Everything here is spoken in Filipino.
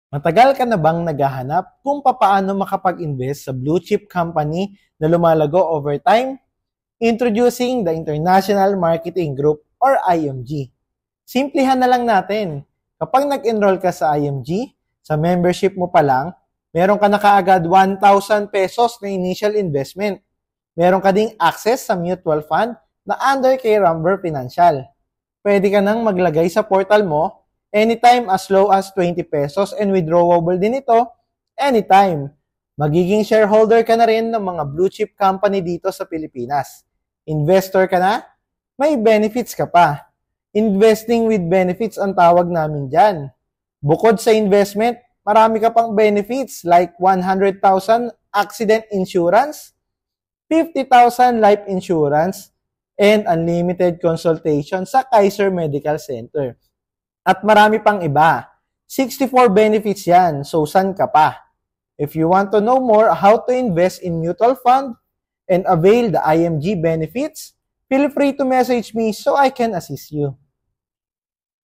Matagal ka na bang naghahanap kung papaano makapag-invest sa blue chip company na lumalago over time? Introducing the International Marketing Group or IMG. Simplihan na lang natin. Kapag nag-enroll ka sa IMG, sa membership mo pa lang, meron ka na kaagad 1,000 pesos na initial investment. Meron ka ding access sa mutual fund na under kay Rumber Financial. Pwede ka nang maglagay sa portal mo anytime as low as 20 pesos and withdrawable din ito anytime. Magiging shareholder ka na rin ng mga blue chip company dito sa Pilipinas. Investor ka na? May benefits ka pa. Investing with benefits ang tawag namin dyan. Bukod sa investment, marami ka pang benefits like 100,000 accident insurance, 50,000 life insurance, and unlimited consultation sa Kaiser Medical Center. At marami pang iba. 64 benefits yan, so saan ka pa? If you want to know more how to invest in mutual fund and avail the IMG benefits, feel free to message me so I can assist you.